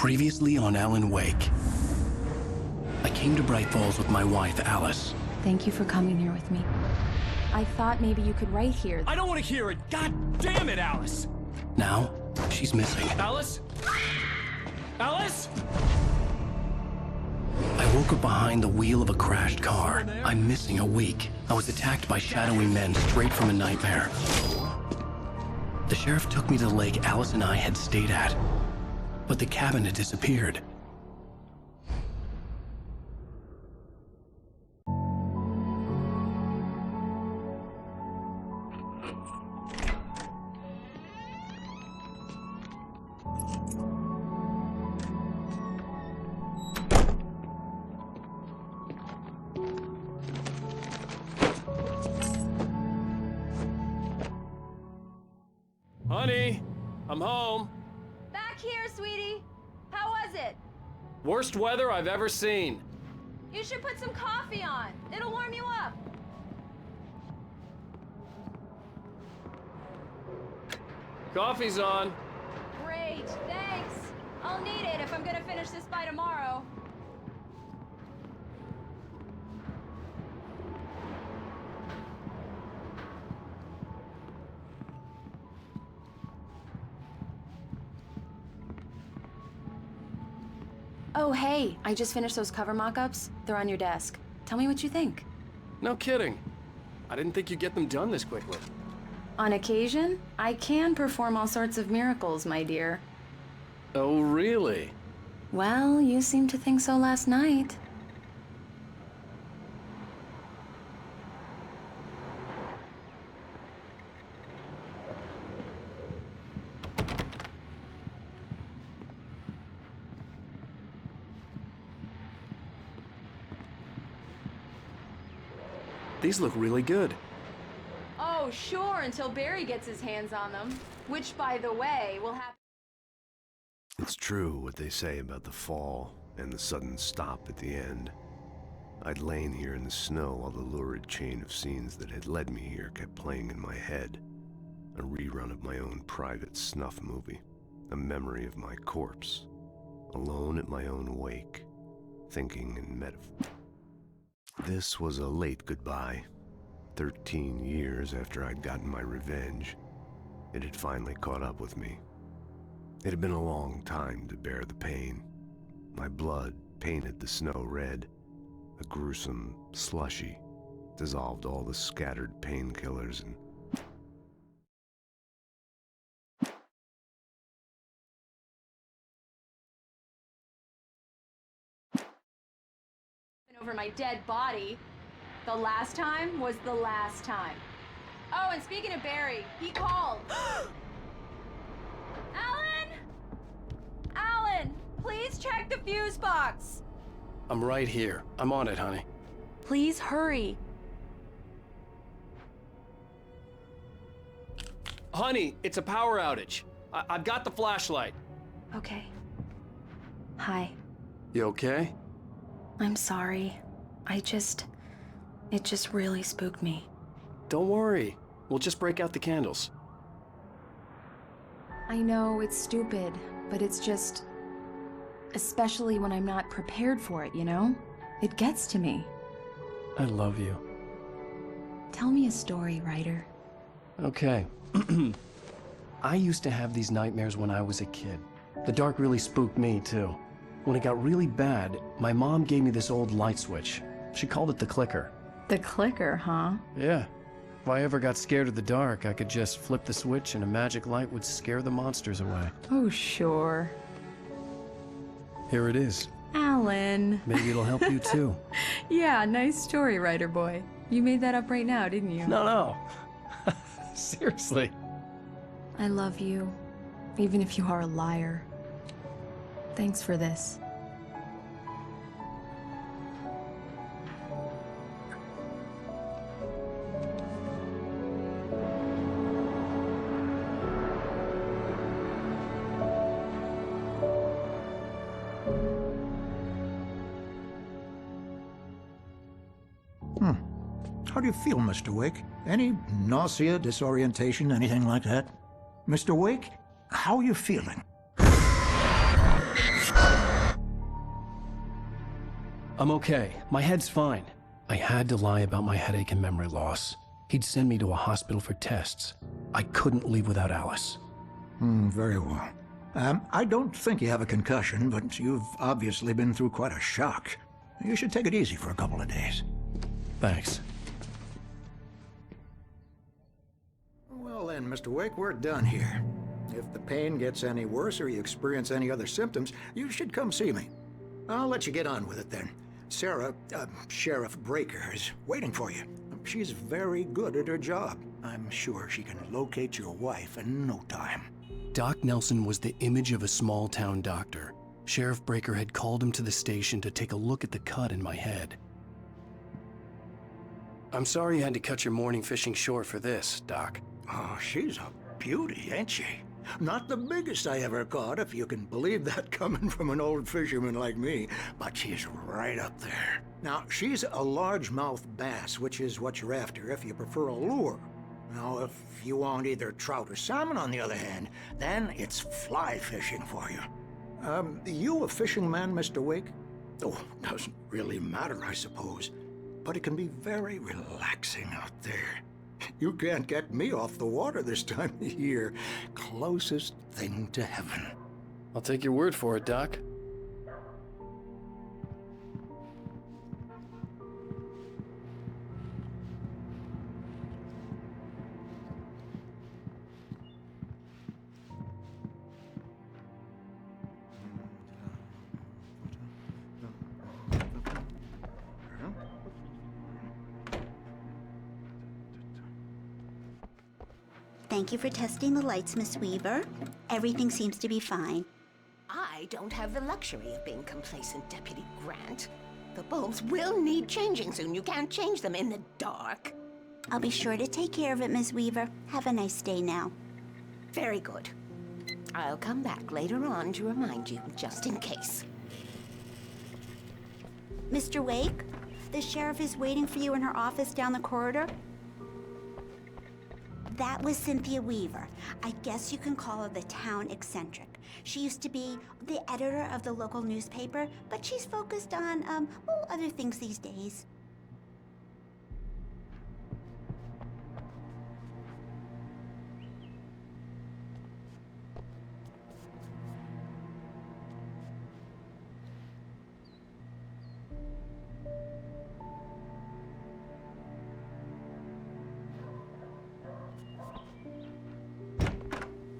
Previously on Alan Wake. I came to Bright Falls with my wife, Alice. Thank you for coming here with me. I thought maybe you could write here. I don't want to hear it! God damn it, Alice! Now, she's missing. Alice? Alice? I woke up behind the wheel of a crashed car. I'm missing a week. I was attacked by shadowy men straight from a nightmare. The sheriff took me to the lake Alice and I had stayed at, but the cabin had disappeared. Honey, I'm home. Back here, sweetie. How was it? Worst weather I've ever seen. You should put some coffee on. It'll warm you up. Coffee's on. Great, thanks. I'll need it if I'm gonna finish this by tomorrow. Oh, hey, I just finished those cover mock-ups. They're on your desk. Tell me what you think. No kidding. I didn't think you'd get them done this quickly. On occasion, I can perform all sorts of miracles, my dear. Oh, really? Well, you seemed to think so last night. These look really good. Oh, sure, until Barry gets his hands on them. Which, by the way, will happen. It's true what they say about the fall and the sudden stop at the end. I'd lain here in the snow while the lurid chain of scenes that had led me here kept playing in my head. A rerun of my own private snuff movie. A memory of my corpse. Alone at my own wake. Thinking in metaphor. This was a late goodbye. 13 years after I'd gotten my revenge, it had finally caught up with me. It had been a long time to bear the pain. My blood painted the snow red. A gruesome slushy dissolved all the scattered painkillers and over my dead body. The last time was the last time. Oh, and speaking of Barry, he called. Alan! Alan, please check the fuse box. I'm right here. I'm on it, honey. Please hurry. Honey, it's a power outage. I've got the flashlight. Okay. Hi. You okay? I'm sorry. It just really spooked me. Don't worry. We'll just break out the candles. I know it's stupid, but it's just... especially when I'm not prepared for it, you know? It gets to me. I love you. Tell me a story, writer. Okay. I used to have these nightmares when I was a kid. The dark really spooked me, too. When it got really bad, my mom gave me this old light switch. She called it the clicker. The clicker, huh? Yeah. If I ever got scared of the dark, I could just flip the switch and a magic light would scare the monsters away. Oh, sure. Here it is. Alan. Maybe it'll help you, too. Yeah, nice story, writer boy. You made that up right now, didn't you? No. Seriously. I love you, even if you are a liar. Thanks for this. How do you feel, Mr. Wake? Any nausea, disorientation, anything like that? Mr. Wake, how are you feeling? I'm okay. My head's fine. I had to lie about my headache and memory loss. He'd send me to a hospital for tests. I couldn't leave without Alice. Very well. I don't think you have a concussion, but you've obviously been through quite a shock. You should take it easy for a couple of days. Thanks. Well then, Mr. Wake, we're done here. If the pain gets any worse or you experience any other symptoms, you should come see me. I'll let you get on with it then. Sarah, Sheriff Breaker, is waiting for you. She's very good at her job. I'm sure she can locate your wife in no time. Doc Nelson was the image of a small-town doctor. Sheriff Breaker had called him to the station to take a look at the cut in my head. I'm sorry you had to cut your morning fishing short for this, Doc. Oh, she's a beauty, ain't she? Not the biggest I ever caught, if you can believe that coming from an old fisherman like me, but she's right up there. Now, she's a largemouth bass, which is what you're after if you prefer a lure. Now, if you want either trout or salmon, on the other hand, then it's fly fishing for you. You a fishing man, Mr. Wake? Oh, doesn't really matter, I suppose. But it can be very relaxing out there. You can't get me off the water this time of year. Closest thing to heaven. I'll take your word for it, Doc. Thank you for testing the lights, Miss Weaver. Everything seems to be fine. I don't have the luxury of being complacent, Deputy Grant. The bulbs will need changing soon. You can't change them in the dark. I'll be sure to take care of it, Miss Weaver. Have a nice day now. Very good. I'll come back later on to remind you, just in case. Mr. Wake, the sheriff is waiting for you in her office down the corridor. That was Cynthia Weaver. I guess you can call her the town eccentric. She used to be the editor of the local newspaper, but she's focused on, other things these days.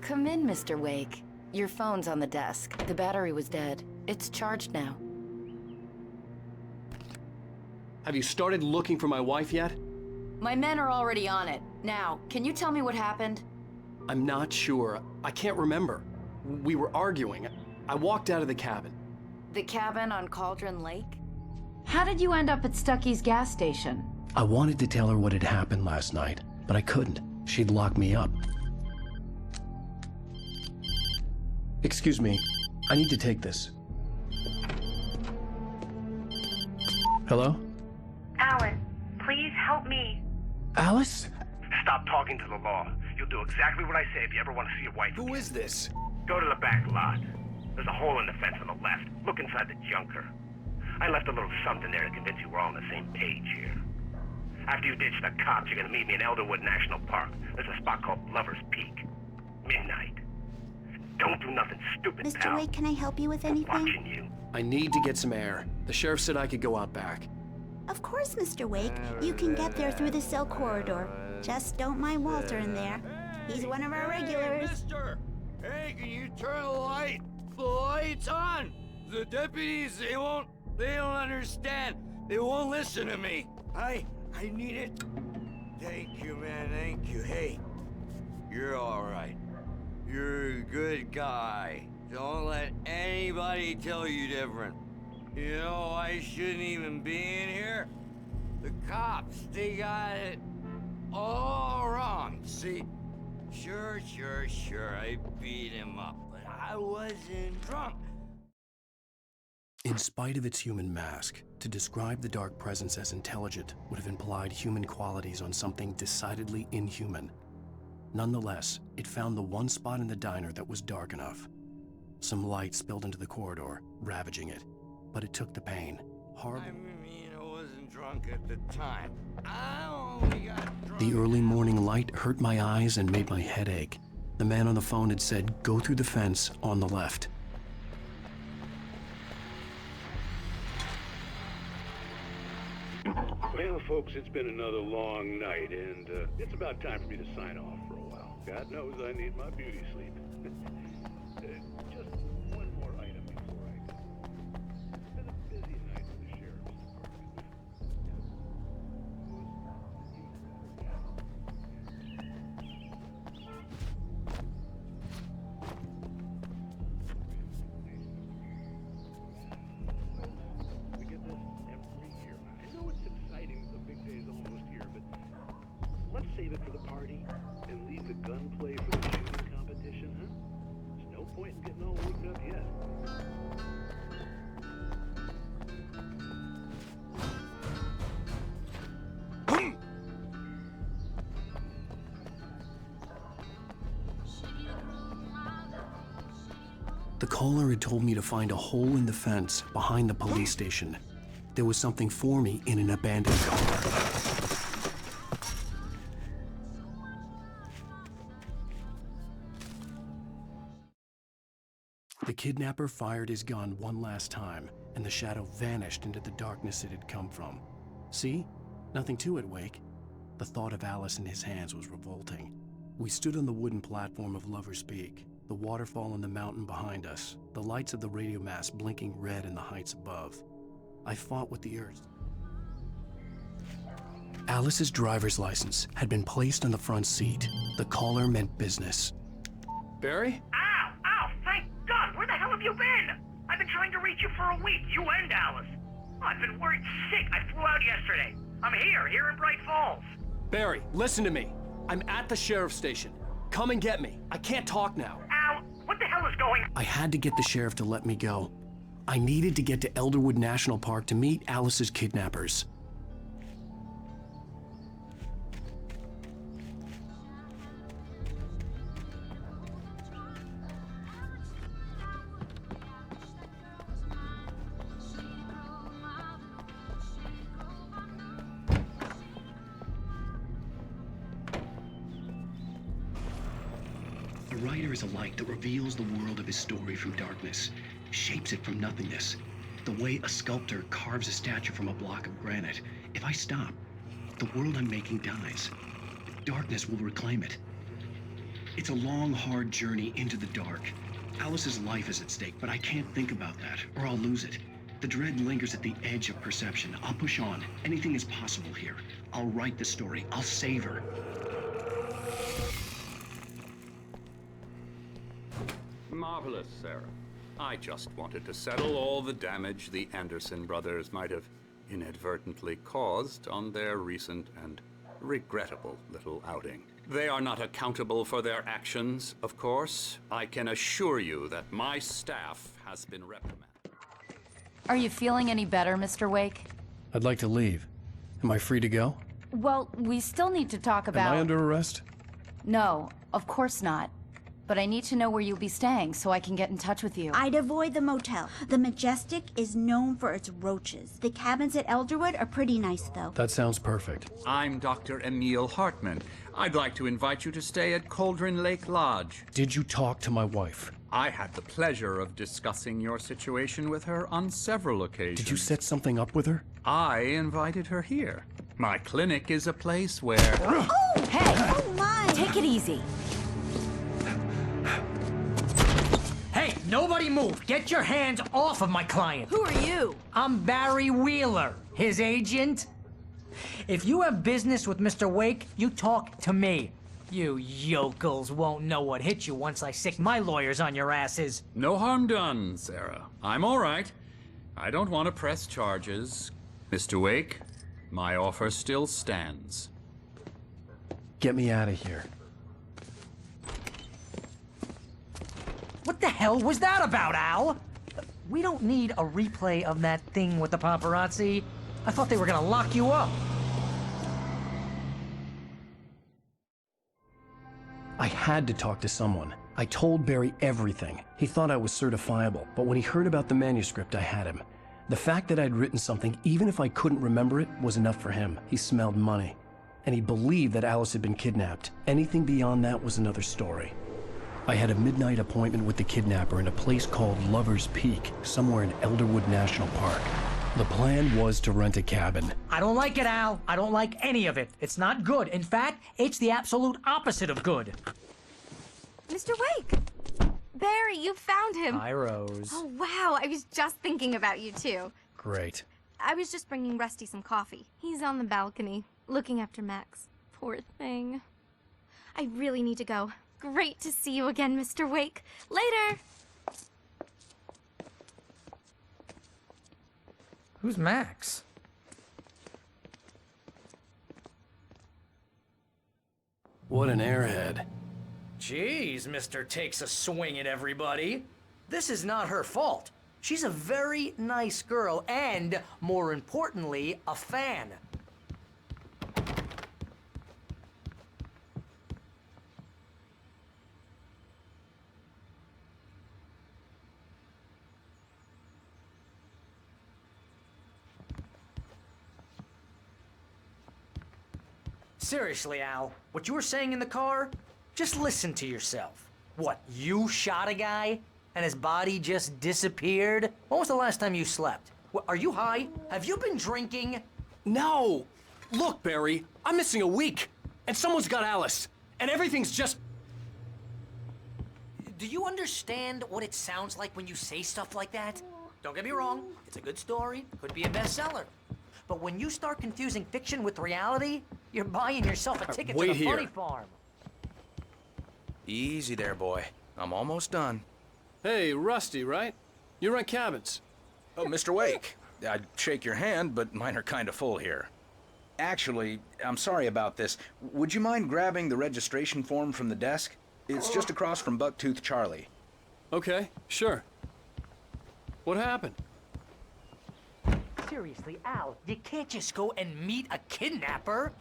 Come in, Mr. Wake. Your phone's on the desk. The battery was dead. It's charged now. Have you started looking for my wife yet? My men are already on it. Now, can you tell me what happened? I'm not sure. I can't remember. We were arguing. I walked out of the cabin. The cabin on Cauldron Lake? How did you end up at Stucky's gas station? I wanted to tell her what had happened last night, but I couldn't. She'd lock me up. Excuse me, I need to take this. Hello? Alan, please help me. Alice? Stop talking to the law. You'll do exactly what I say if you ever want to see your wife. Who is this? Go to the back lot. There's a hole in the fence on the left. Look inside the junker. I left a little something there to convince you we're all on the same page here. After you ditch the cops, you're gonna meet me in Elderwood National Park. There's a spot called Lover's Peak. Midnight. Don't do nothing stupid, Mr. pal. Wake, can I help you with I'm anything? watching you. I need to get some air. The sheriff said I could go out back. Of course, Mr. Wake. You can get there through the cell corridor. Just don't mind Walter in there. He's one of our regulars. Mister! Hey, can you turn the light? The light's on! The deputies, they don't understand. They won't listen to me. I need it. Thank you, man, thank you. Hey, you're all right. You're a good guy. Don't let anybody tell you different. You know, I shouldn't even be in here. The cops, they got it all wrong. See, sure, I beat him up, but I wasn't drunk. In spite of its human mask, to describe the dark presence as intelligent would have implied human qualities on something decidedly inhuman. Nonetheless, it found the one spot in the diner that was dark enough. Some light spilled into the corridor, ravaging it, but it took the pain, horrible. I mean, I wasn't drunk at the time. I only got drunk. The early morning light hurt my eyes and made my head ache. The man on the phone had said, go through the fence on the left. Well, folks, it's been another long night, and it's about time for me to sign off for a while. God knows I need my beauty sleep. Just one more item before I go. It's been a busy night for the sheriff's department. We get this every year. I know it's exciting, the big day's almost here, but let's save it for the party and leave the gunplay for the shooting competition, huh? There's no point in getting all worked up yet. The caller had told me to find a hole in the fence behind the police station. There was something for me in an abandoned car. The kidnapper fired his gun one last time, and the shadow vanished into the darkness it had come from. See? Nothing to it, Wake. The thought of Alice in his hands was revolting. We stood on the wooden platform of Lover's Peak, the waterfall on the mountain behind us, the lights of the radio mast blinking red in the heights above. I fought with the urge. Alice's driver's license had been placed on the front seat. The caller meant business. Barry? Ow! Ow! Thank God! Where the hell have you been? I've been trying to reach you for a week, you and Alice. Oh, I've been worried sick. I flew out yesterday. I'm here in Bright Falls. Barry, listen to me. I'm at the sheriff's station. Come and get me. I can't talk now. Ow! What the hell is going on? I had to get the sheriff to let me go. I needed to get to Elderwood National Park to meet Alice's kidnappers. A writer is a light that reveals the world of his story from darkness, shapes it from nothingness. The way a sculptor carves a statue from a block of granite. If I stop, the world I'm making dies. Darkness will reclaim it. It's a long, hard journey into the dark. Alice's life is at stake, but I can't think about that, or I'll lose it. The dread lingers at the edge of perception. I'll push on. Anything is possible here. I'll write the story. I'll save her. Marvelous, Sarah. I just wanted to settle all the damage the Anderson brothers might have inadvertently caused on their recent and regrettable little outing. They are not accountable for their actions, of course. I can assure you that my staff has been reprimanded. Are you feeling any better, Mr. Wake? I'd like to leave. Am I free to go? Well, we still need to talk about... Am I under arrest? No, of course not. But I need to know where you'll be staying so I can get in touch with you. I'd avoid the motel. The Majestic is known for its roaches. The cabins at Elderwood are pretty nice, though. That sounds perfect. I'm Dr. Emil Hartman. I'd like to invite you to stay at Cauldron Lake Lodge. Did you talk to my wife? I had the pleasure of discussing your situation with her on several occasions. Did you set something up with her? I invited her here. My clinic is a place where... Oh! Hey! Oh, my! Take it easy. Hey, nobody move! Get your hands off of my client! Who are you? I'm Barry Wheeler, his agent. If you have business with Mr. Wake, you talk to me. You yokels won't know what hit you once I sick my lawyers on your asses. No harm done, Sarah. I'm all right. I don't want to press charges. Mr. Wake, my offer still stands. Get me out of here. What the hell was that about, Al? We don't need a replay of that thing with the paparazzi. I thought they were gonna lock you up. I had to talk to someone. I told Barry everything. He thought I was certifiable, but when he heard about the manuscript, I had him. The fact that I'd written something, even if I couldn't remember it, was enough for him. He smelled money. And he believed that Alice had been kidnapped. Anything beyond that was another story. I had a midnight appointment with the kidnapper in a place called Lover's Peak, somewhere in Elderwood National Park. The plan was to rent a cabin. I don't like it, Al. I don't like any of it. It's not good. In fact, it's the absolute opposite of good. Mr. Wake! Barry, you found him. Hi, Rose. Oh, wow. I was just thinking about you, too. Great. I was just bringing Rusty some coffee. He's on the balcony, looking after Max. Poor thing. I really need to go. Great to see you again, Mr. Wake. Later! Who's Max? What an airhead. Jeez, Mr. Takes a swing at everybody. This is not her fault. She's a very nice girl and, more importantly, a fan. Seriously, Al, what you were saying in the car? Just listen to yourself. What, you shot a guy and his body just disappeared? When was the last time you slept? What, are you high? Have you been drinking? No! Look, Barry, I'm missing a week, and someone's got Alice, and everything's just... Do you understand what it sounds like when you say stuff like that? Don't get me wrong, it's a good story, could be a bestseller. But when you start confusing fiction with reality, you're buying yourself a ticket to the funny farm. Easy there, boy. I'm almost done. Hey, Rusty, right? You rent cabins. Oh, Mr. Wake. I'd shake your hand, but mine are kind of full here. Actually, I'm sorry about this. Would you mind grabbing the registration form from the desk? It's just across from Bucktooth Charlie. Okay, sure. What happened? Seriously, Al, you can't just go and meet a kidnapper.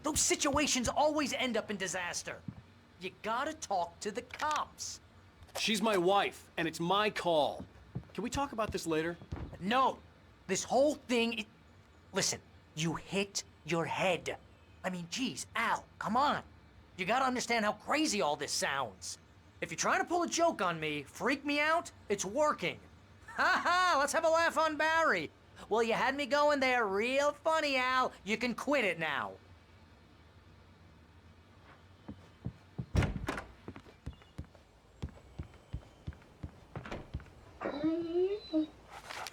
Those situations always end up in disaster. You gotta talk to the cops. She's my wife, and it's my call. Can we talk about this later? No. This whole thing... Listen, you hit your head. I mean, geez, Al, come on. You gotta understand how crazy all this sounds. If you're trying to pull a joke on me, freak me out, it's working. Ha ha, let's have a laugh on Barry. Well, you had me going there real funny, Al. You can quit it now.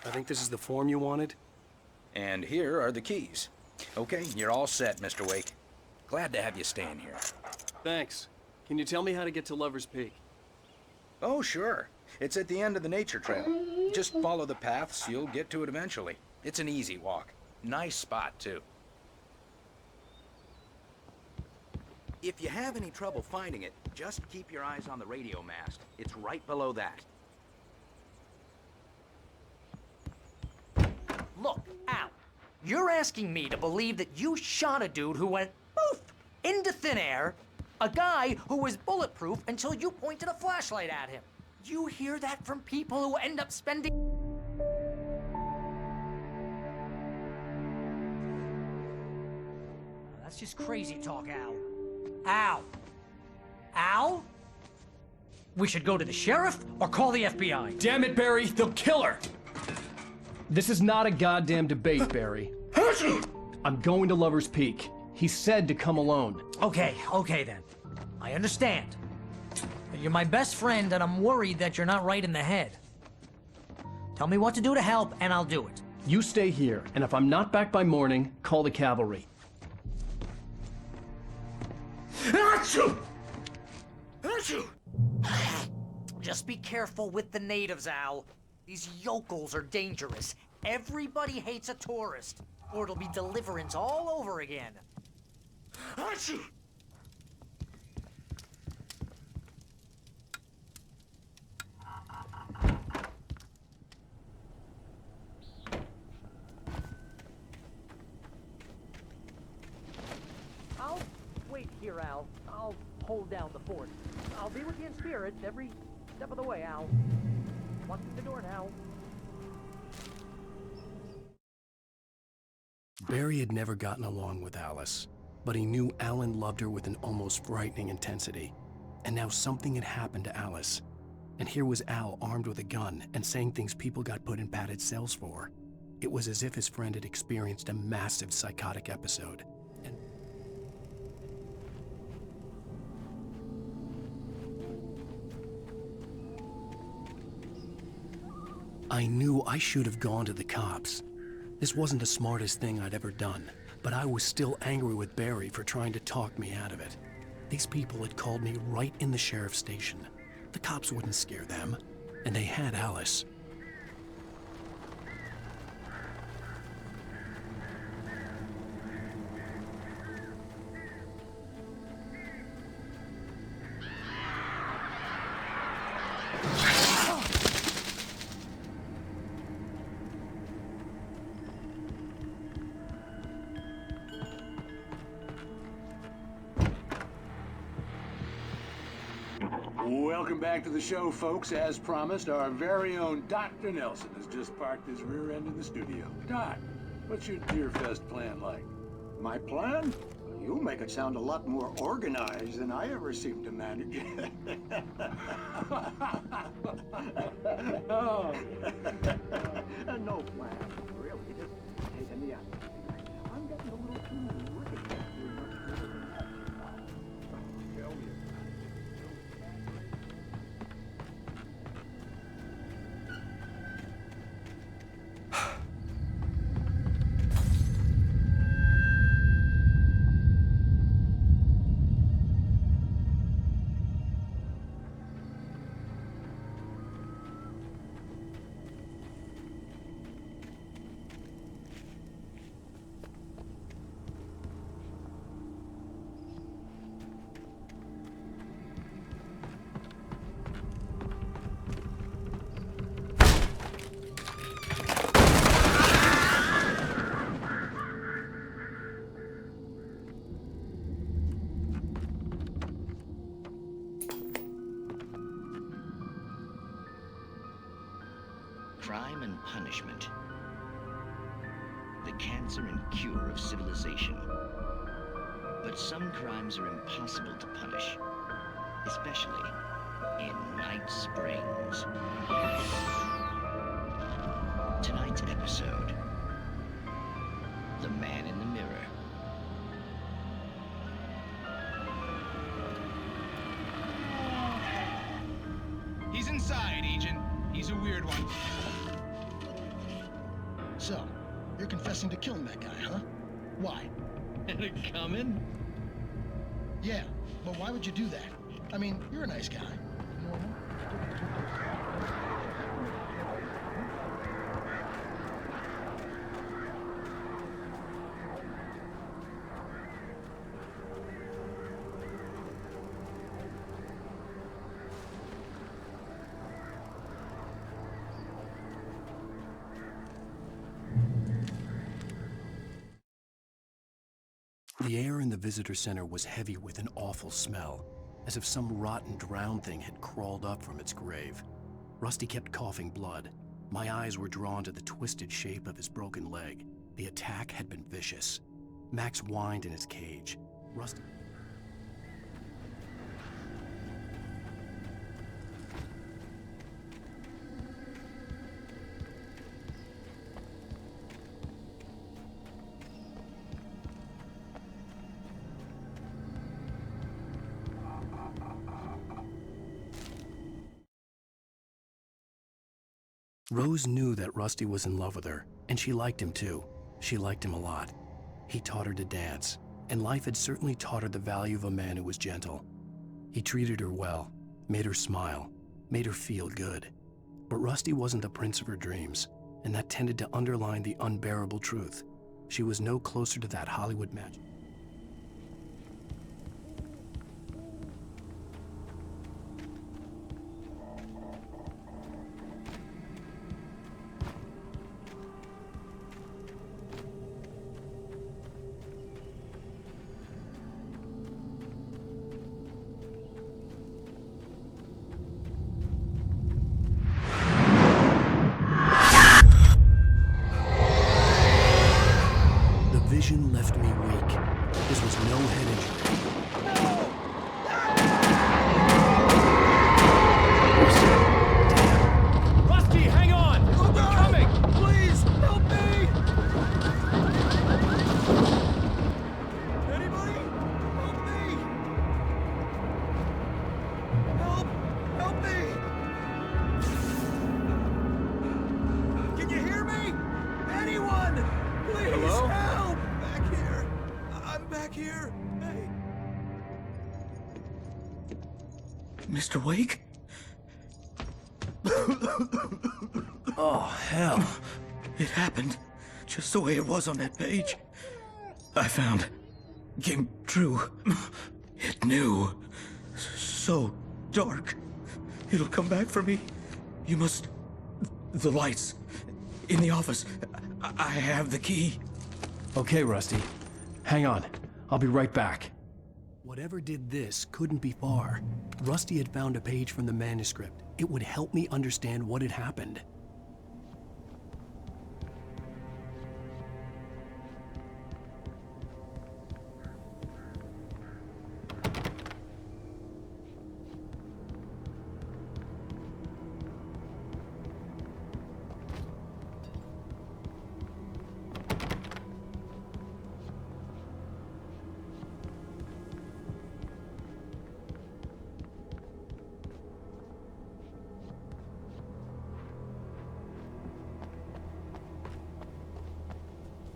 I think this is the form you wanted. And here are the keys. Okay, you're all set, Mr. Wake. Glad to have you staying here. Thanks. Can you tell me how to get to Lover's Peak? Oh, sure. It's at the end of the nature trail. Just follow the paths, you'll get to it eventually. It's an easy walk. Nice spot, too. If you have any trouble finding it, just keep your eyes on the radio mast. It's right below that. Look, Al, you're asking me to believe that you shot a dude who went poof into thin air, a guy who was bulletproof until you pointed a flashlight at him. You hear that from people who end up spending... That's just crazy talk, Al. Al! Al? We should go to the sheriff or call the FBI. Damn it, Barry, they'll kill her! This is not a goddamn debate, Barry. I'm going to Lover's Peak. He said to come alone. Okay then. I understand. You're my best friend, and I'm worried that you're not right in the head. Tell me what to do to help, and I'll do it. You stay here, and if I'm not back by morning, call the cavalry. Achoo! Achoo! Just be careful with the natives, Al. These yokels are dangerous. Everybody hates a tourist, or it'll be Deliverance all over again. Achoo! I'll wait here, Al. I'll hold down the fort. I'll be with you in spirit every step of the way, Al. Walk through the door now. Barry had never gotten along with Alice, but he knew Alan loved her with an almost frightening intensity. And now something had happened to Alice. And here was Al armed with a gun and saying things people got put in padded cells for. It was as if his friend had experienced a massive psychotic episode. I knew I should have gone to the cops. This wasn't the smartest thing I'd ever done, but I was still angry with Barry for trying to talk me out of it. These people had called me right in the sheriff's station. The cops wouldn't scare them, and they had Alice. Welcome back to the show, folks. As promised, our very own Dr. Nelson has just parked his rear end in the studio. Doc, what's your Deer Fest plan like? My plan? You make it sound a lot more organized than I ever seem to manage. Oh. No plan, really. Just taking the atmosphere. I'm getting a little too wicked to do much more than that. Tell me. Crime and punishment. The cancer and cure of civilization. But some crimes are impossible to punish, especially in Night Springs. Tonight's episode, The Man in the Mirror. He's inside, Agent. He's a weird one. So, you're confessing to killing that guy, huh? Why? Had it coming? Yeah, but why would you do that? I mean, you're a nice guy. Normal. The air in the visitor center was heavy with an awful smell, as if some rotten drowned thing had crawled up from its grave. Rusty kept coughing blood. My eyes were drawn to the twisted shape of his broken leg. The attack had been vicious. Max whined in his cage. Rusty... Rose knew that Rusty was in love with her, and she liked him too. She liked him a lot. He taught her to dance, and life had certainly taught her the value of a man who was gentle. He treated her well, made her smile, made her feel good. But Rusty wasn't the prince of her dreams, and that tended to underline the unbearable truth. She was no closer to that Hollywood magic. The Mr. Wake? Oh, hell. It happened just the way it was on that page. I found. Came true. It knew. So dark. It'll come back for me. You must... The lights. In the office. I have the key. Okay, Rusty. Hang on. I'll be right back. Whatever did this couldn't be far. Rusty had found a page from the manuscript. It would help me understand what had happened.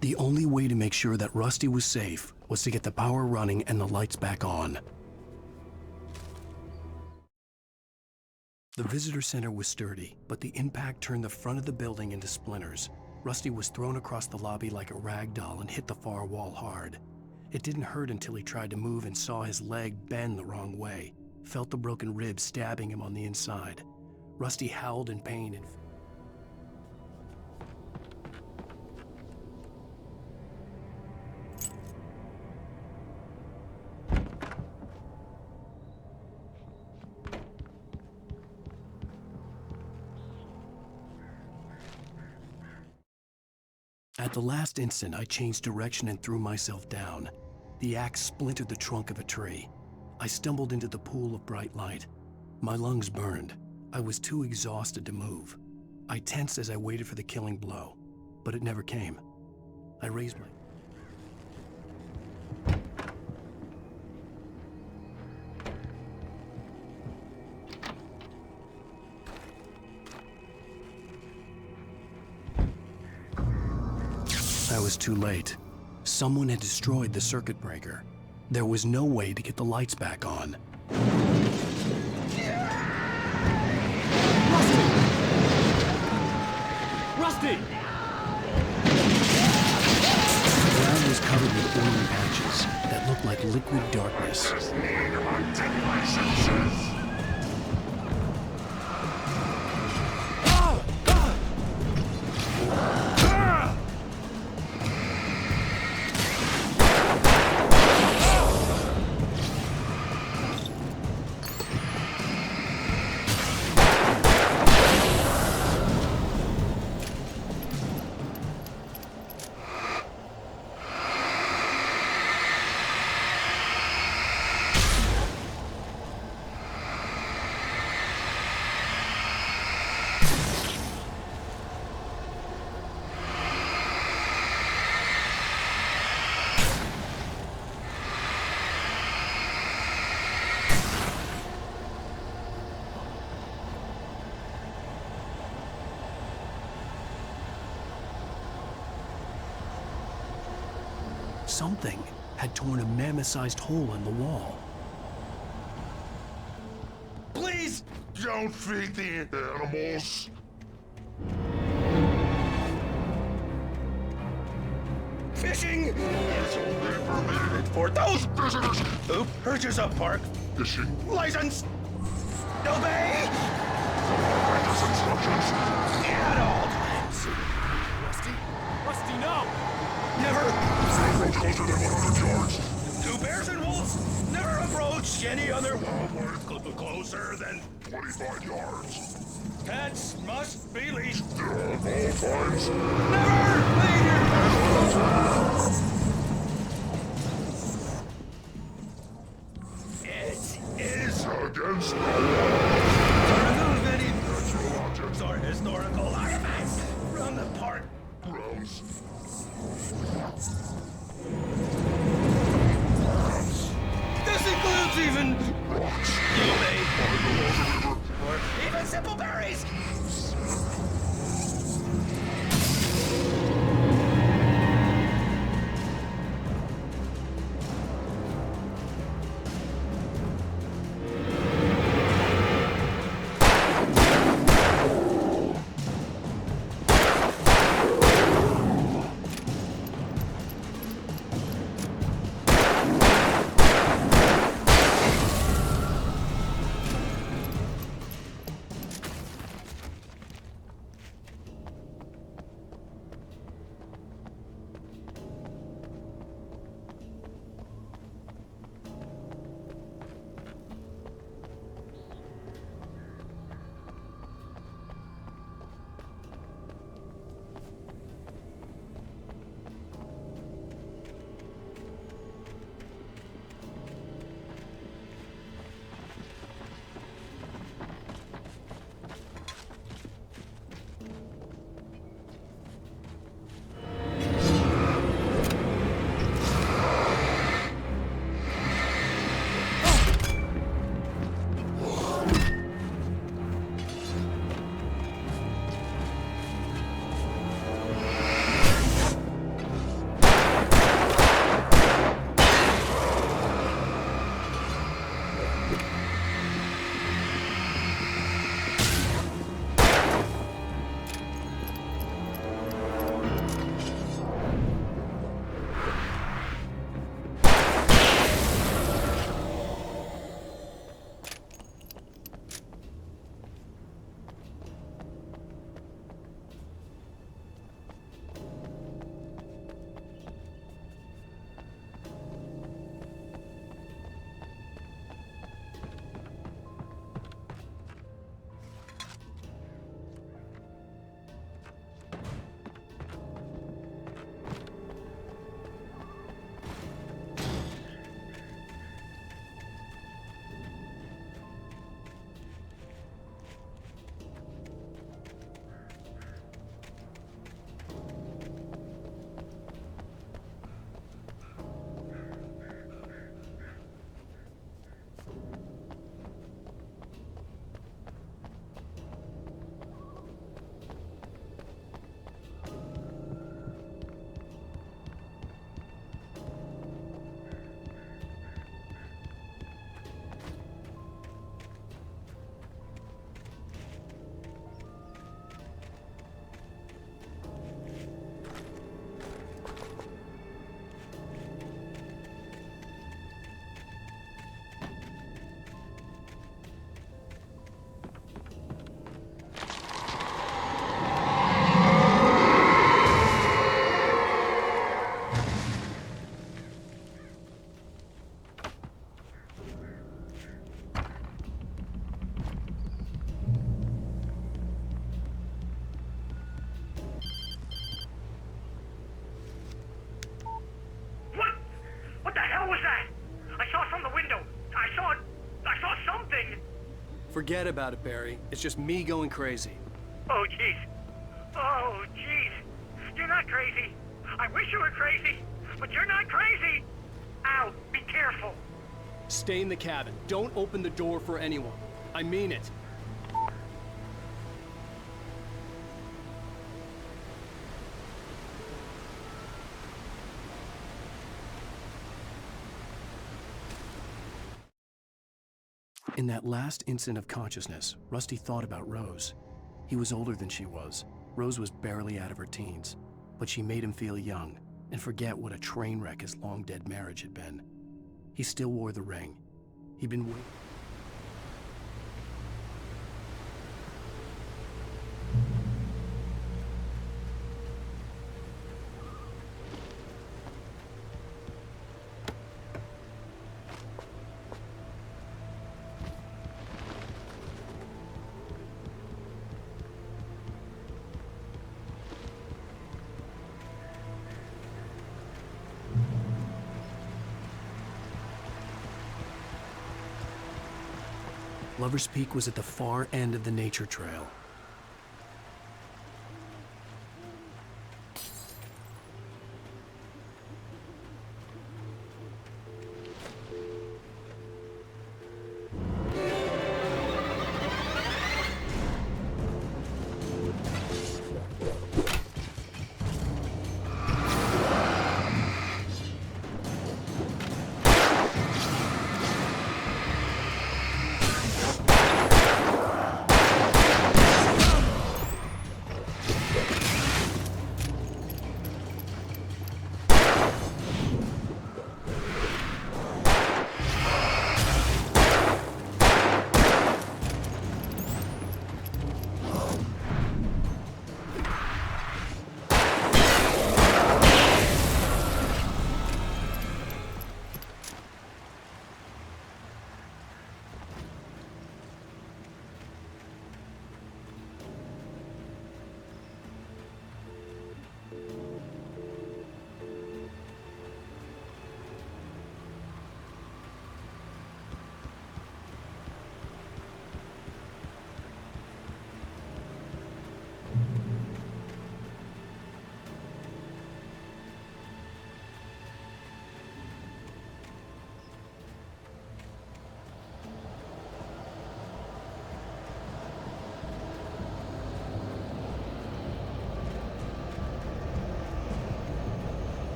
The only way to make sure that Rusty was safe was to get the power running and the lights back on. The visitor center was sturdy, but the impact turned the front of the building into splinters. Rusty was thrown across the lobby like a rag doll and hit the far wall hard. It didn't hurt until he tried to move and saw his leg bend the wrong way, felt the broken rib stabbing him on the inside. Rusty howled in pain and At the last instant, I changed direction and threw myself down. The axe splintered the trunk of a tree. I stumbled into the pool of bright light. My lungs burned. I was too exhausted to move. I tensed as I waited for the killing blow, but it never came. I raised my... I was too late. Someone had destroyed the circuit breaker. There was no way to get the lights back on. Rusty! The ground was covered with oily patches that looked like liquid darkness. Something had torn a mammoth-sized hole in the wall. Please don't feed the animals. Fishing is only permitted for those visitors who purchase a park fishing license. Obey instructions at all times. Rusty, no! Never closer than 100 yards. Two bears and wolves never approach any other wildlife closer than 25 yards. Pets must be leashed at all times. Never leave your pets. It is against the law to remove any virtual objects or historical artifacts from the park grounds. This includes even rocks, or even simple berries. Forget about it, Barry. It's just me going crazy. Oh, jeez. Oh, jeez. You're not crazy. I wish you were crazy, but you're not crazy. Al, be careful. Stay in the cabin. Don't open the door for anyone. I mean it. In that last instant of consciousness, Rusty thought about Rose. He was older than she was. Rose was barely out of her teens, but she made him feel young and forget what a train wreck his long-dead marriage had been. He still wore the ring. He'd been waiting. Lover's Peak was at the far end of the nature trail.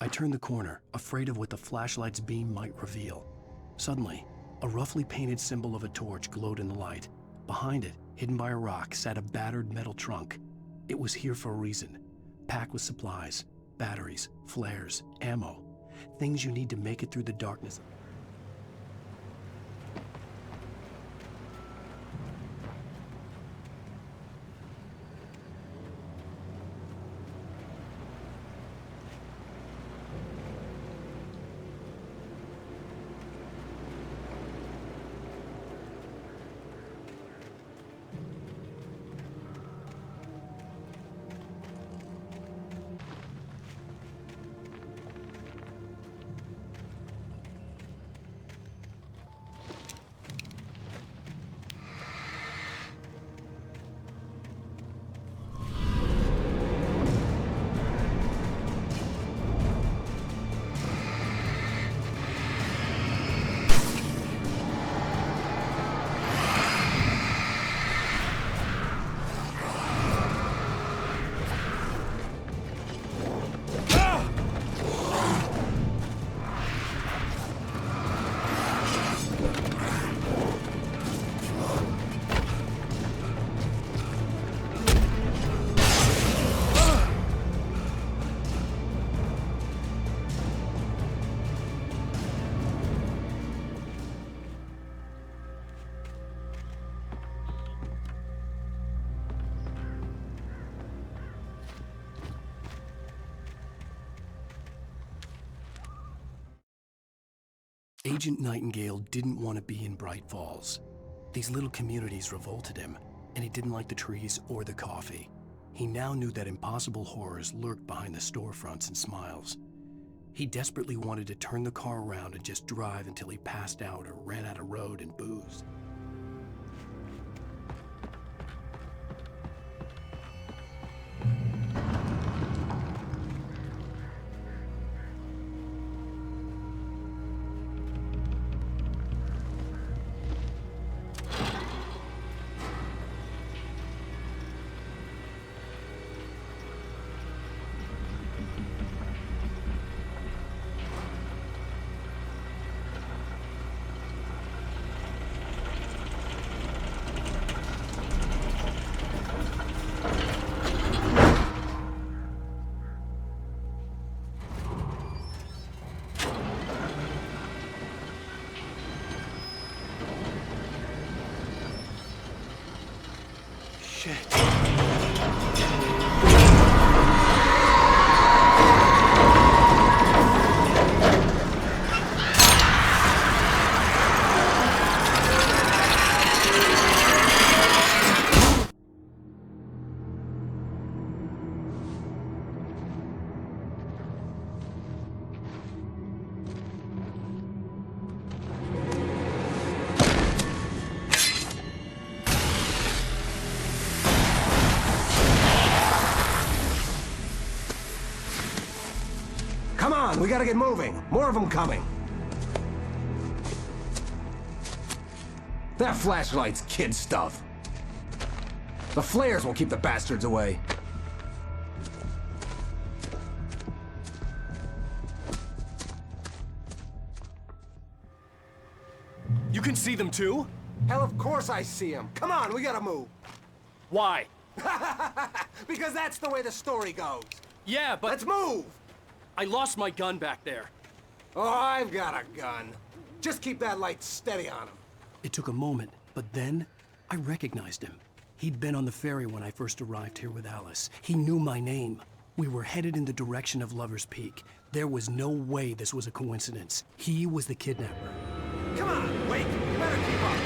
I turned the corner, afraid of what the flashlight's beam might reveal. Suddenly, a roughly painted symbol of a torch glowed in the light. Behind it, hidden by a rock, sat a battered metal trunk. It was here for a reason, packed with supplies, batteries, flares, ammo, things you need to make it through the darkness. Agent Nightingale didn't want to be in Bright Falls. These little communities revolted him, and he didn't like the trees or the coffee. He now knew that impossible horrors lurked behind the storefronts and smiles. He desperately wanted to turn the car around and just drive until he passed out or ran out of road and booze. We gotta get moving. More of them coming. That flashlight's kid stuff. The flares won't keep the bastards away. You can see them too? Hell, of course I see them. Come on, we gotta move. Why? Because that's the way the story goes. Yeah, but... Let's move! I lost my gun back there. Oh, I've got a gun. Just keep that light steady on him. It took a moment, but then I recognized him. He'd been on the ferry when I first arrived here with Alice. He knew my name. We were headed in the direction of Lover's Peak. There was no way this was a coincidence. He was the kidnapper. Come on, Wake! You better keep up!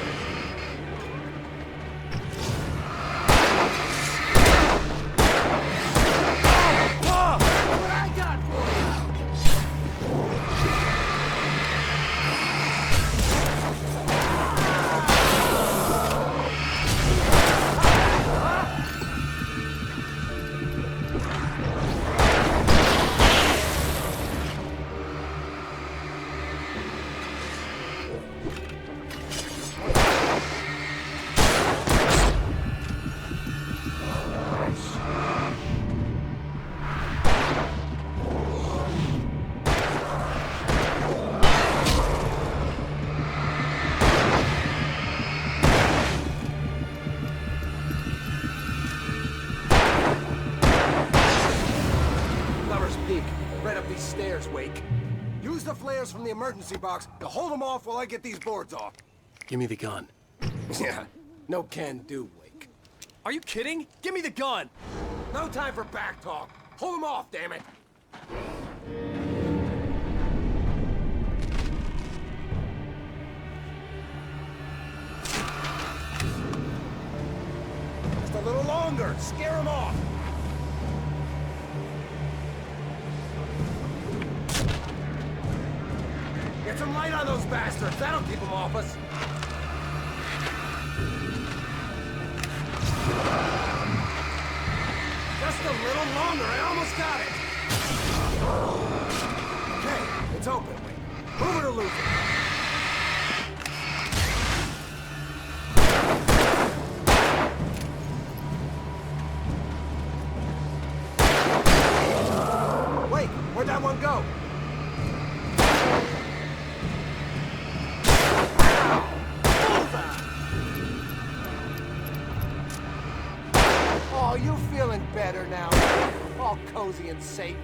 right up these stairs, Wake. Use the flares from the emergency box to hold them off while I get these boards off. Give me the gun. Yeah, no can do, Wake. Are you kidding? Give me the gun! No time for back talk. Hold them off, damn it. Just a little longer. Scare them off. Get some light on those bastards. That'll keep them off us. Just a little longer. I almost got it. Okay, it's open. Wait. Move it or lose it. Wait, where'd that one go? Oh, you feeling better now? All cozy and safe.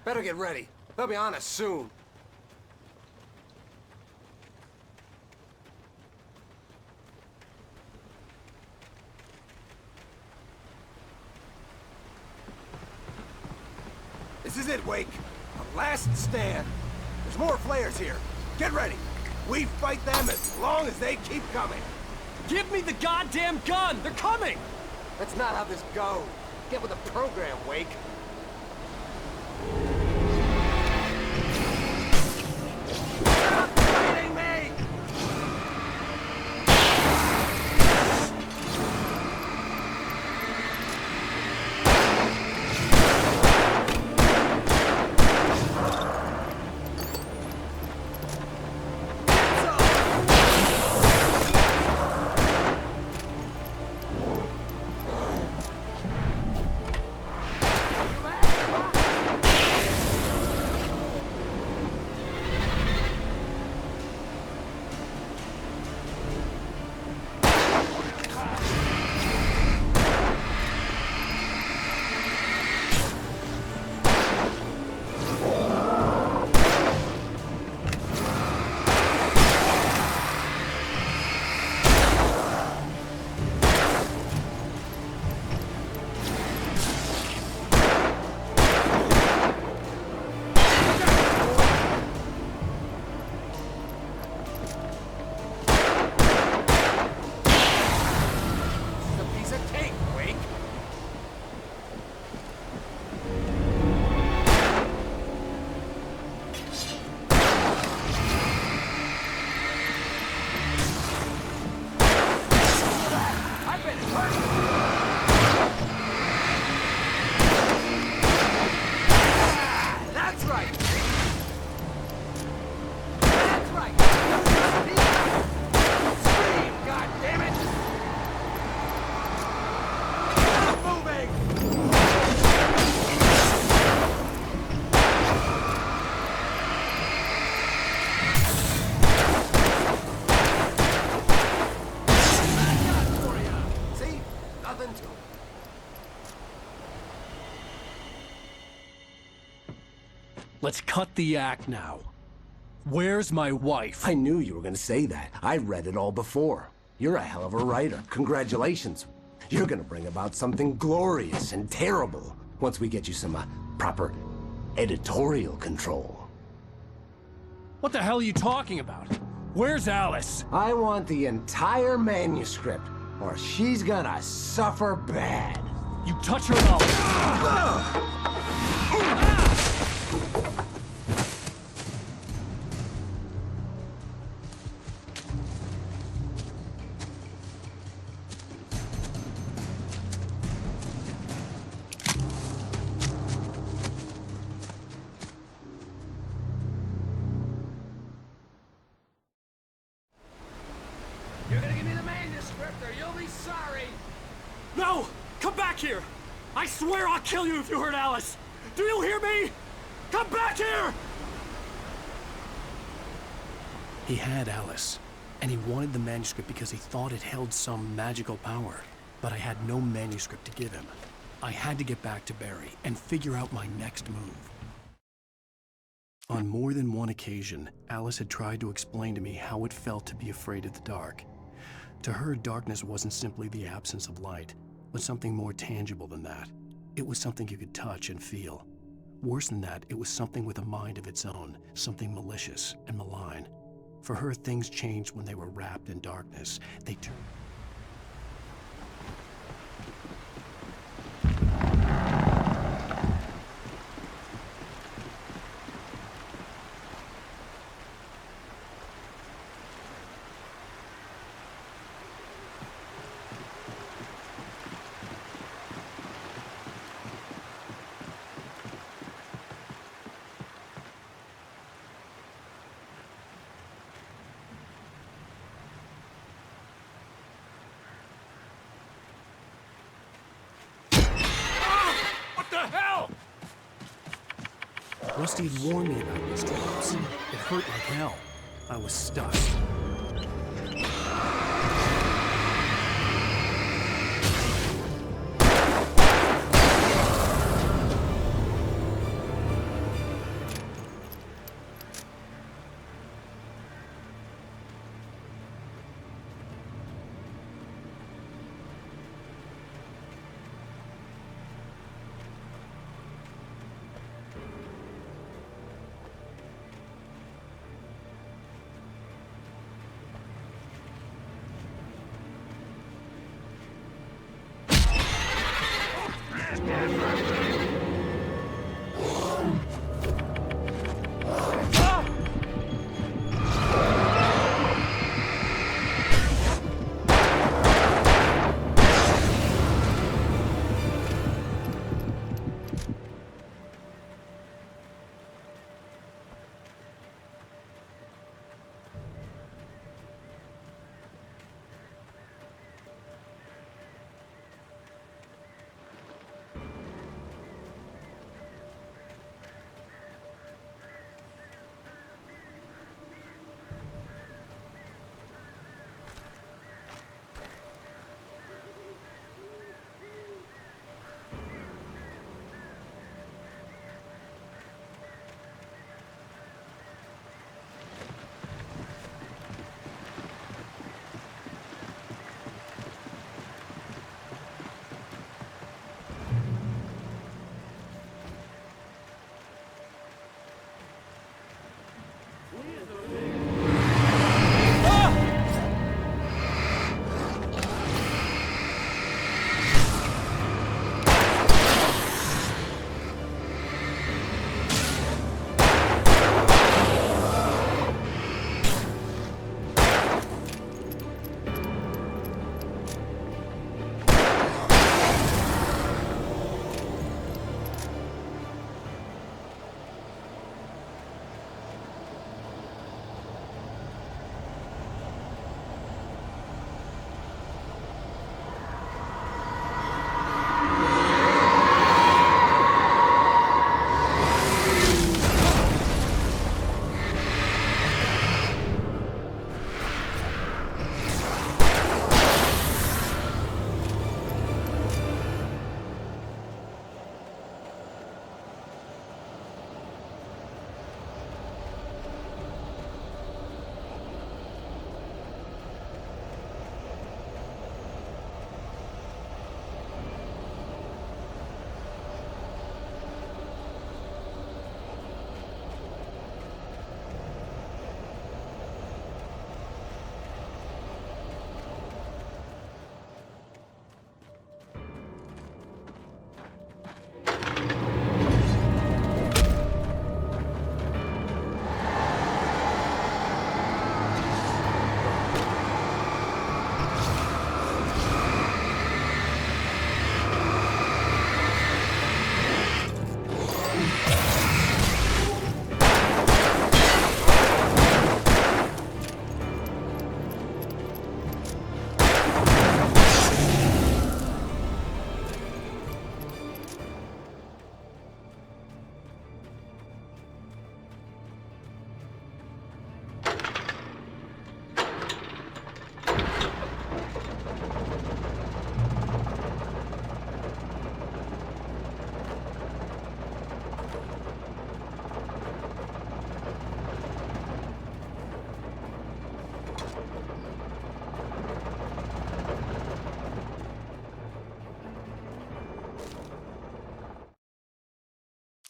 Better get ready. They'll be on us soon. This is it, Wake. The last stand. There's more flares here. Get ready. We fight them as long as they keep coming. Give me the goddamn gun! They're coming! That's not how this goes. Get with the program, Wake. Stop fighting me! Let's cut the act now. Where's my wife? I knew you were gonna say that. I read it all before. You're a hell of a writer. Congratulations. You're gonna bring about something glorious and terrible once we get you some proper editorial control. What the hell are you talking about? Where's Alice? I want the entire manuscript, or she's gonna suffer bad. You touch her up. You're gonna give me the manuscript or you'll be sorry. No! Come back here! I swear I'll kill you if you hurt Alice! Do you hear me? Come back here! He had Alice, And he wanted the manuscript because he thought it held some magical power. But I had no manuscript to give him. I had to get back to Barry and figure out my next move. On more than one occasion, Alice had tried to explain to me how it felt to be afraid of the dark. To her, darkness wasn't simply the absence of light, but something more tangible than that. It was something you could touch and feel. Worse than that, it was something with a mind of its own, something malicious and malign. For her, things changed when they were wrapped in darkness. They turned... Rusty had warned me about these drops. It hurt like hell. I was stuck.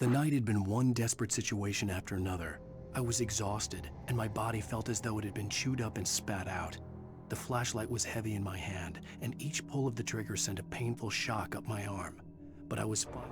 The night had been one desperate situation after another. I was exhausted, and my body felt as though it had been chewed up and spat out. The flashlight was heavy in my hand, and each pull of the trigger sent a painful shock up my arm. But I was fine.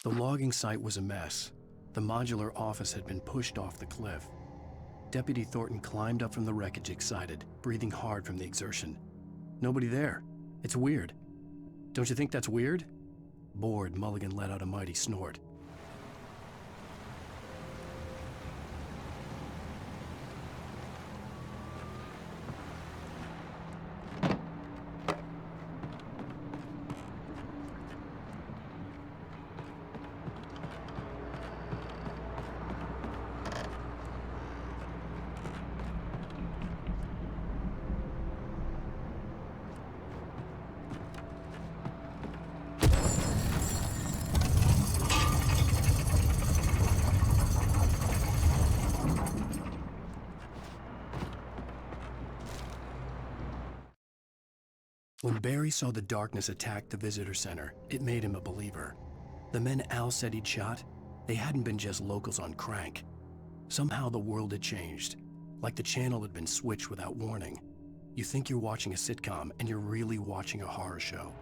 The logging site was a mess. The modular office had been pushed off the cliff. Deputy Thornton climbed up from the wreckage excited, breathing hard from the exertion. Nobody there. It's weird. Don't you think that's weird? Bored, Mulligan let out a mighty snort. When Barry saw the darkness attack the visitor center, it made him a believer. The men Al said he'd shot, they hadn't been just locals on crank. Somehow the world had changed, like the channel had been switched without warning. You think you're watching a sitcom, and you're really watching a horror show.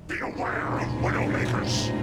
Beware of Widowmakers!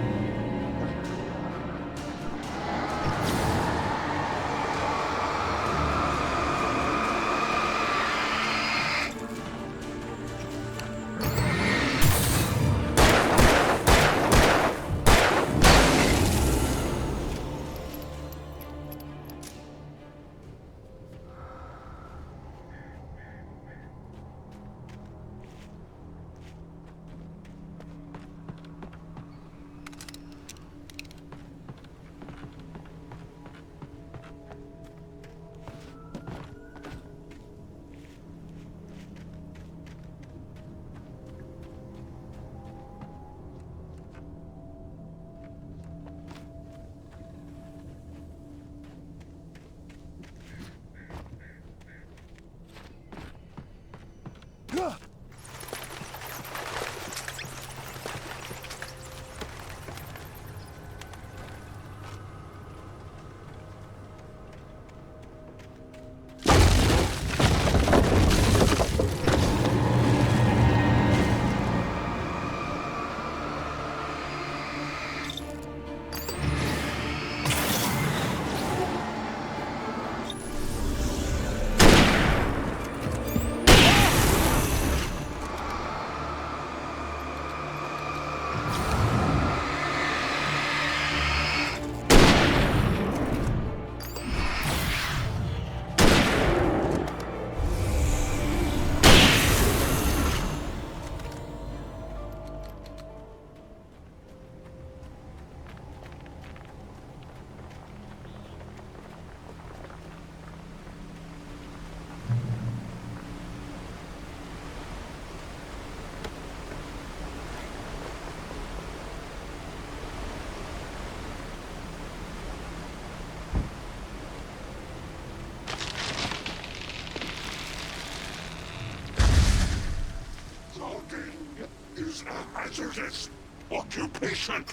Is a hazardous occupation.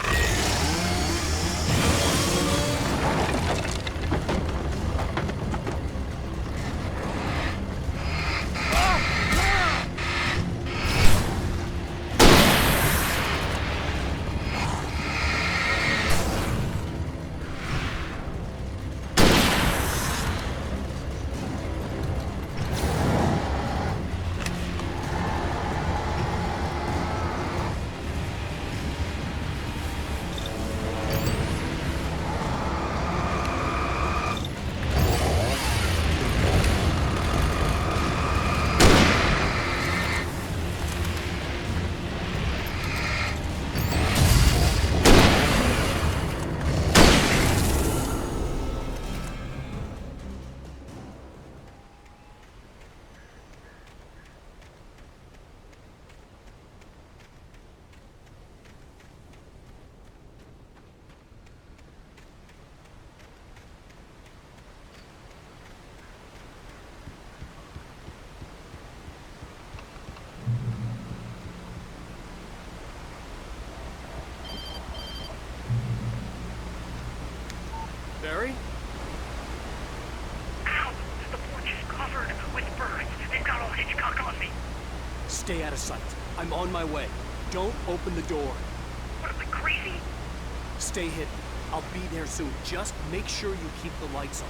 with birds. They've got old Hitchcock on me. Stay out of sight. I'm on my way. Don't open the door. What, am I crazy? Stay hidden. I'll be there soon. Just make sure you keep the lights on.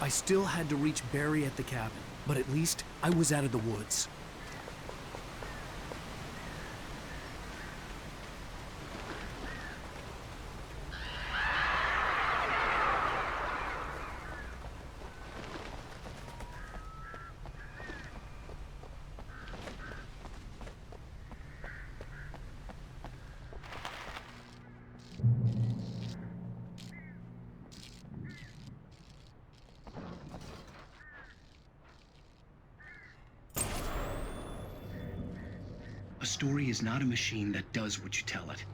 I still had to reach Barry at the cabin, but at least I was out of the woods. A story is not a machine that does what you tell it.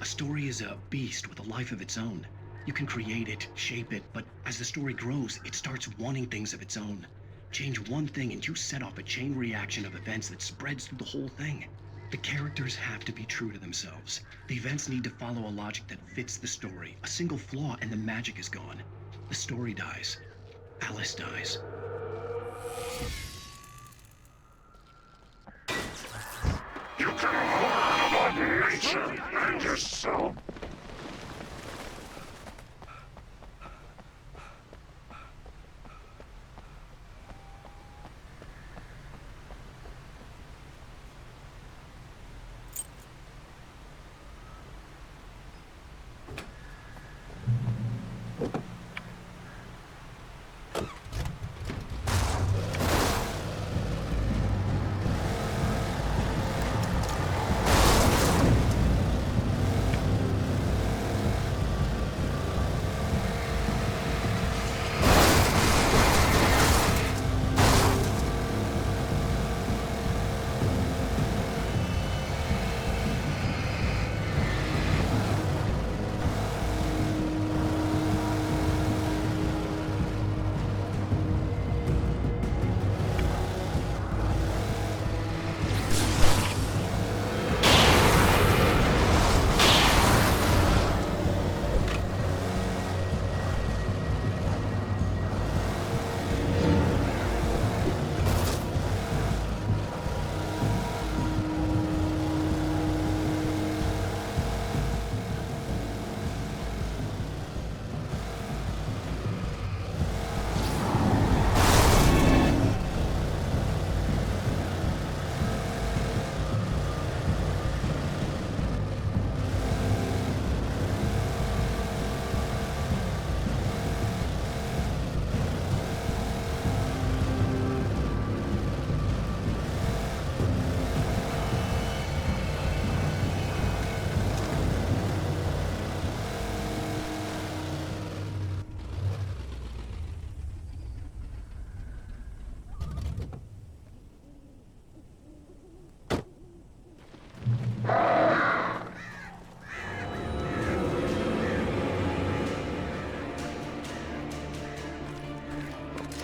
A story is a beast with a life of its own. You can create it, shape it, but as the story grows, it starts wanting things of its own. Change one thing and you set off a chain reaction of events that spreads through the whole thing. The characters have to be true to themselves. The events need to follow a logic that fits the story. A single flaw and the magic is gone. The story dies. Alice dies. You can harm our nation and yourself.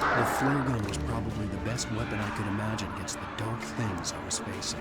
The flare gun was probably the best weapon I could imagine against the dark things I was facing.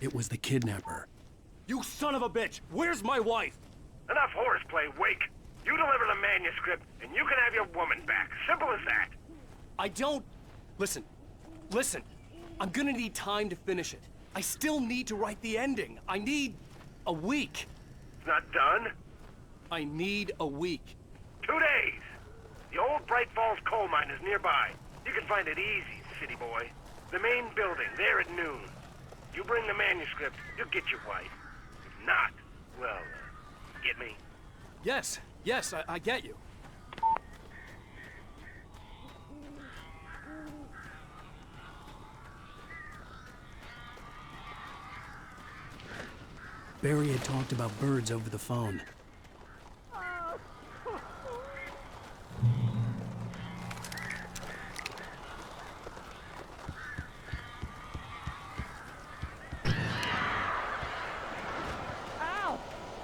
It was the kidnapper. You son of a bitch! Where's my wife? Enough horseplay, Wake. You deliver the manuscript, and you can have your woman back. Simple as that. I don't... Listen. I'm gonna need time to finish it. I still need to write the ending. I need a week. It's not done? I need a week. 2 days. The old Bright Falls coal mine is nearby. You can find it easy, city boy. The main building, there at noon. You bring the manuscript, you'll get your wife. If not, well, get me? Yes, I get you. Barry had talked about birds over the phone. Al!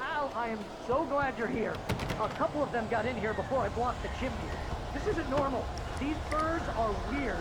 Al, I am so glad you're here. A couple of them got in here before I blocked the chimney. This isn't normal. These birds are weird.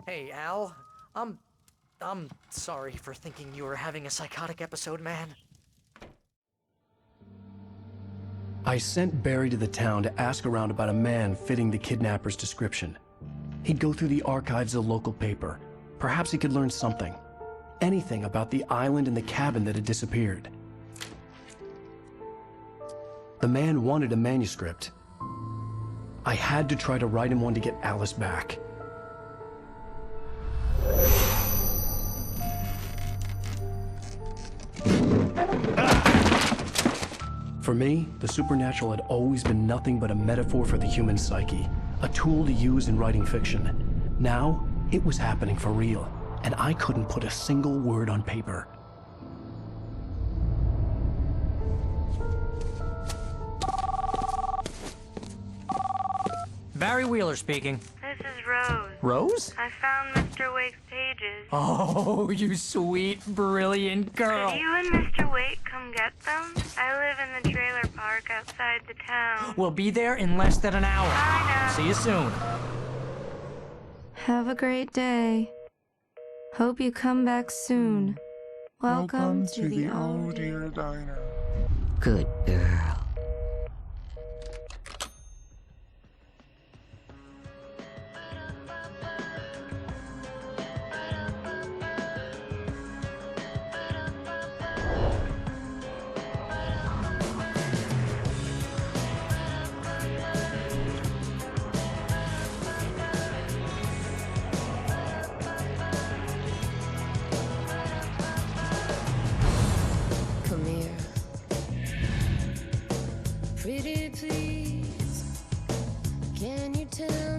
Hey, Al. I'm sorry for thinking you were having a psychotic episode, man. I sent Barry to the town to ask around about a man fitting the kidnapper's description. He'd go through the archives of the local paper. Perhaps he could learn something. Anything about the island and the cabin that had disappeared. The man wanted a manuscript. I had to try to write him one to get Alice back. For me, the supernatural had always been nothing but a metaphor for the human psyche, a tool to use in writing fiction. Now, it was happening for real, and I couldn't put a single word on paper. Barry Wheeler speaking. This is Rose. Rose? I found Mr. Wake's pages. Oh, you sweet, brilliant girl. Could you and Mr. Wake come get them? I live in the trailer park outside the town. We'll be there in less than an hour. I know. See you soon. Have a great day. Hope you come back soon. Welcome to the Oh Dear Diner. Good girl. Come here. Pretty please, can you tell